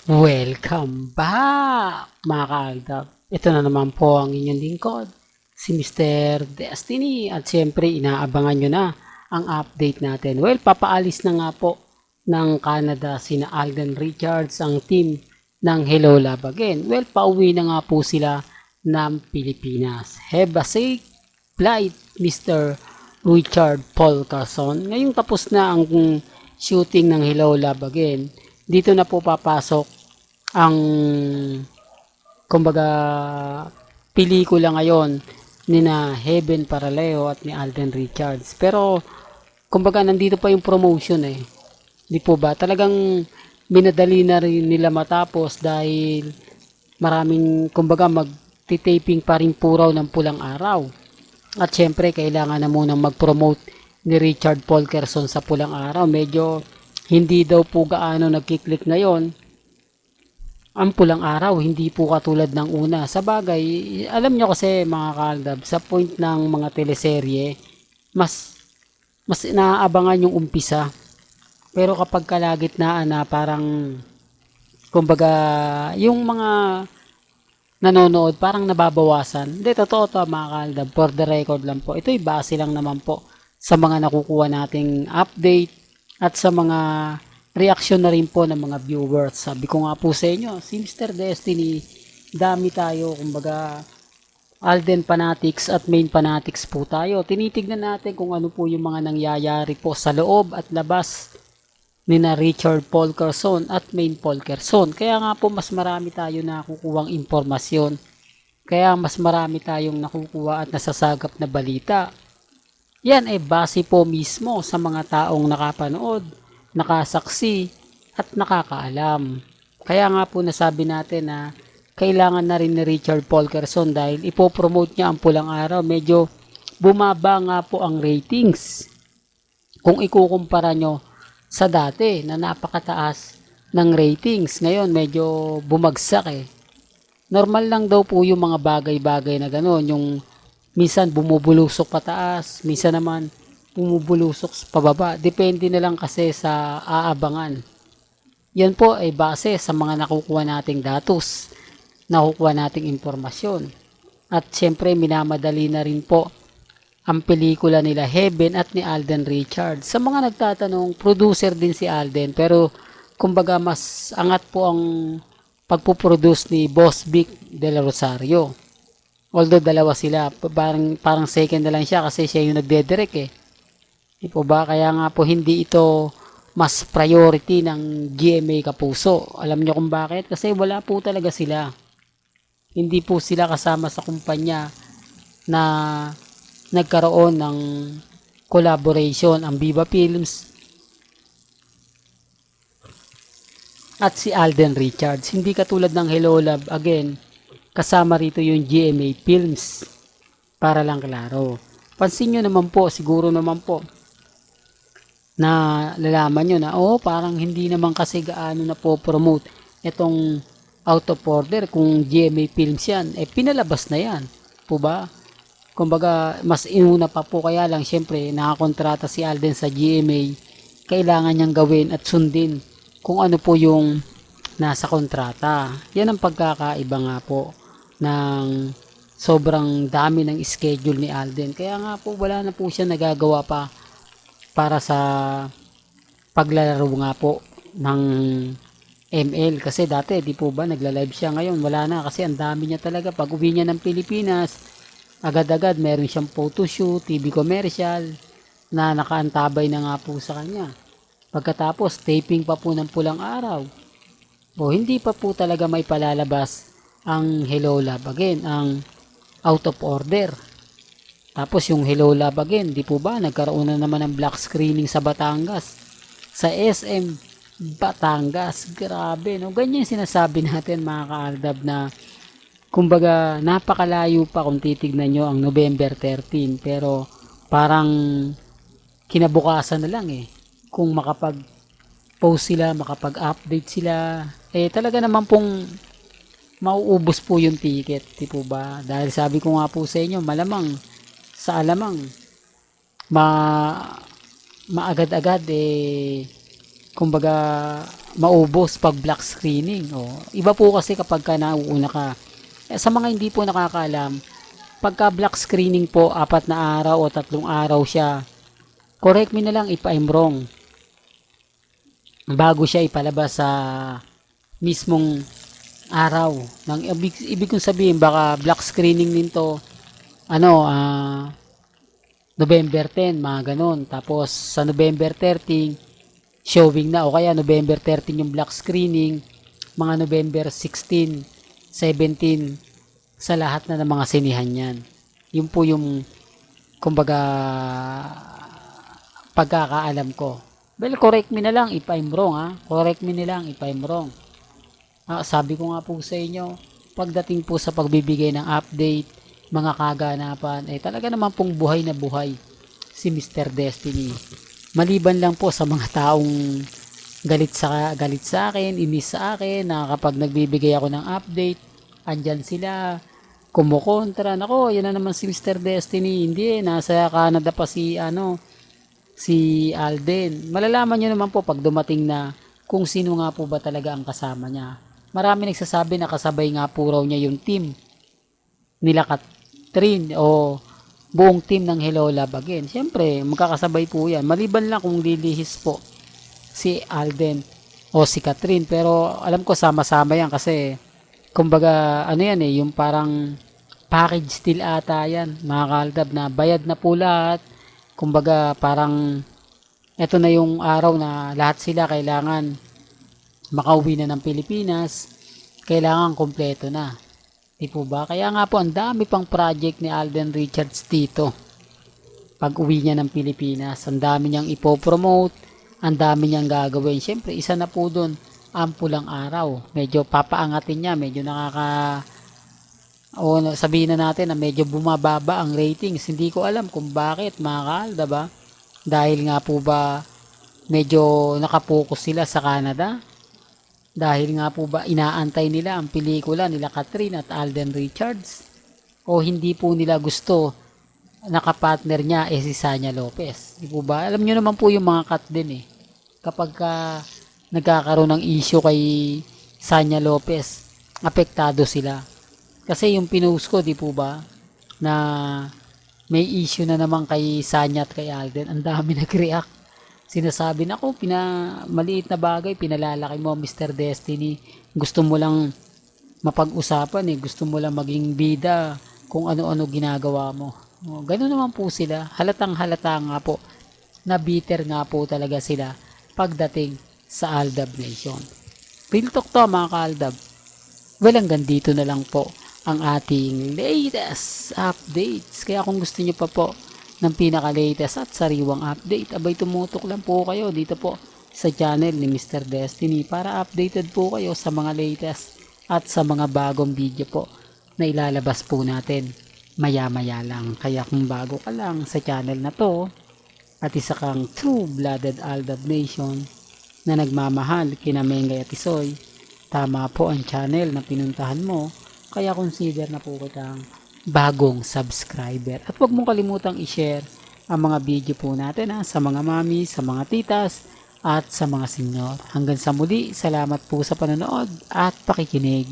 Welcome back, mga kaagdab. Ito na naman po ang inyong lingkod, si Mr. Destiny. At siyempre, inaabangan nyo na ang update natin. Well, papaalis na nga po ng Canada sina Alden Richards, ang team ng Hello Love Again. Well, pauwi na nga po sila ng Pilipinas. Have a safe flight, Mr. Richard Paul Carson. Ngayong tapos na ang shooting ng Hello Love Again, dito na po papasok ang kumbaga pelikula ngayon ni na Heaven Paraleo at ni Alden Richards. Pero kumbaga nandito pa yung promotion eh. Di po ba? Talagang minadali na rin nila matapos dahil maraming kumbaga magti-taping pa rin po raw ng Pulang Araw. At syempre kailangan na munang mag-promote ni Richard Paul Carson sa Pulang Araw. Medyo hindi daw po gaano nagkiklik ngayon ang Pulang Araw, hindi po katulad ng una. Sa bagay, alam nyo kasi mga kaldab, sa point ng mga teleserye, mas naaabangan yung umpisa. Pero kapag kalagitnaan na parang, kumbaga, yung mga nanonood, parang nababawasan. Hindi, totoo to mga kaldab, for the record lang po. Ito'y base lang naman po sa mga nakukuha nating update at sa mga reaction na rin po ng mga viewers. Sabi ko nga po sa inyo, si Mr. Destiny, dami tayo, kumbaga, Alden fanatics at main fanatics po tayo. Tinitignan natin kung ano po yung mga nangyayari po sa loob at labas ni na Richard Paul Carson at main Paul Carson. Kaya nga po mas marami tayo nakukuhang impormasyon. Kaya mas marami tayong nakukuha at nasasagap na balita. Yan ay base po mismo sa mga taong nakapanood, nakasaksi at nakakaalam. Kaya nga po nasabi natin na kailangan na rin ni Richard Paul Carson dahil ipopromote niya ang Pulang Araw. Medyo bumaba nga po ang ratings kung ikukumpara nyo sa dati na napakataas ng ratings. Ngayon medyo bumagsak eh. Normal lang daw po yung mga bagay-bagay na gano'n. Yung minsan bumubulusok pataas, minsan naman bumubulusok pababa. Depende na lang kasi sa aabangan. Yan po ay base sa mga nakukuha nating datos, nakukuha nating impormasyon. At syempre minamadali na rin po ang pelikula nila Heaven at ni Alden Richards. Sa mga nagtatanong, producer din si Alden pero kumbaga mas angat po ang pagpuproduce ni Boss Vic De La Rosario. Although dalawa sila, parang second na lang siya kasi siya yung nagdedirect eh. Di po ba? Kaya nga po hindi ito mas priority ng GMA Kapuso. Alam niyo kung bakit? Kasi wala po talaga sila. Hindi po sila kasama sa kumpanya na nagkaroon ng collaboration ang Viva Films at si Alden Richards. Hindi katulad ng Hello Love Again, kasama rito yung GMA Films. Para lang klaro. Pansin nyo naman po, siguro naman po, na lalaman nyo na, parang hindi naman kasi gaano na po promote itong out of order kung GMA Films yan. Pinalabas na yan. Po ba? Kumbaga, mas inuna pa po kaya lang, syempre, nakakontrata si Alden sa GMA. Kailangan niyang gawin at sundin kung ano po yung nasa kontrata. Yan ang pagkakaiba nga po ng sobrang dami ng schedule ni Alden. Kaya nga po, wala na po siya nagagawa pa para sa paglalaro nga po ng ML. Kasi dati, di po ba, nagla-live siya. Ngayon, wala na kasi ang dami niya talaga. Pag uwi niya ng Pilipinas, agad-agad meron siyang photoshoot, TV commercial na nakaantabay na nga po sa kanya. Pagkatapos, taping pa po ng Pulang Araw. Hindi pa po talaga may palalabas ang Hello Love Again, ang out of order. Tapos yung Hello Love Again, di po ba, nagkaroon na naman ng black screening sa Batangas. Sa SM Batangas. Grabe, no? Ganyan yung sinasabi natin mga kaaldab na kumbaga napakalayo pa kung titignan nyo ang November 13. Pero parang kinabukasan na lang eh. Kung makapag-post sila, makapag-update sila, talaga naman pong mauubos po yung ticket, di po ba? Dahil sabi ko nga po sa inyo, malamang sa alamang maagad-agad kumbaga maubos pag black screening. O, iba po kasi kapag ka nauuna ka. Sa mga hindi po nakakaalam, pagka black screening po, 4 na araw o 3 araw siya, correct me na lang if I'm wrong, bago siya ipalabas sa mismong araw. Ibig kong sabihin, baka black screening nito, November 10, mga ganon. Tapos sa November 13, showing na, o kaya November 13 yung black screening, mga November 16, 17, sa lahat na ng mga sinihan yan. Yun po yung, kumbaga, pagkakaalam ko. Well, correct me na lang if I'm wrong, ha? Correct me na lang if I'm wrong. Sabi ko nga po sa inyo, pagdating po sa pagbibigay ng update, mga kaganapan, talaga naman pong buhay na buhay si Mr. Destiny. Maliban lang po sa mga taong galit sa akin, inis sa akin, na kapag nagbibigay ako ng update, andyan sila, kumukontra. Nako, yan na naman si Mr. Destiny. Hindi, nasa Canada pa si Alden. Malalaman nyo naman po pag dumating na kung sino nga po ba talaga ang kasama niya. Marami nagsasabi na kasabay nga po raw niya yung team nila Katrin o buong team ng Hello Love Again. Siyempre, magkakasabay po yan. Maliban lang kung lilihis po si Alden o si Katrin. Pero alam ko sama-sama yan kasi kumbaga yan yung parang package deal ata yan, mga kaaldab, na bayad na po lahat. Kumbaga parang eto na yung araw na lahat sila kailangan makauwi na ng Pilipinas, kailangan kompleto na. Di po ba? Kaya nga po ang dami pang project ni Alden Richards dito. Pag uwi niya ng Pilipinas, ang dami niyang ipopromote, ang dami niyang gagawin. Siyempre, isa na po doon, ampulang araw. Medyo papaangatin niya, medyo sabihin na natin na medyo bumababa ang ratings. Hindi ko alam kung bakit, mga kaaldab, ba? Dahil nga po ba medyo nakapokus sila sa Canada? Dahil nga po ba inaantay nila ang pelikula nila Katrin at Alden Richards? O hindi po nila gusto nakapartner niya si Sanya Lopez? Di po ba? Alam nyo naman po yung mga cut din kapag nagkakaroon ng issue kay Sanya Lopez, apektado sila. Kasi yung pinost ko, di po ba, na may issue na naman kay Sanya at kay Alden, ang dami nag-react. Sinasabi na maliit na bagay, pinalalaki mo, Mr. Destiny. Gusto mo lang mapag-usapan gusto mo lang maging bida kung ano-ano ginagawa mo. Ganun naman po sila. Halatang halata nga po, na bitter nga po talaga sila pagdating sa Aldab Nation. Real talk to, mga kaaldab. Well, hanggang dito na lang po ang ating latest updates. Kaya kung gusto nyo pa po ng pinaka-latest at sariwang update, abay tumutok lang po kayo dito po sa channel ni Mr. Destiny para updated po kayo sa mga latest at sa mga bagong video po na ilalabas po natin maya-maya lang. Kaya kung bago ka lang sa channel na to at isa kang true-blooded Aldab Nation na nagmamahal kina Mengay at Isoy, tama po ang channel na pinuntahan mo. Kaya consider na po kitang bagong subscriber. At huwag mong kalimutang i-share ang mga video po natin sa mga mami, sa mga titas, at sa mga senyor. Hanggang sa muli, salamat po sa panonood at pakikinig.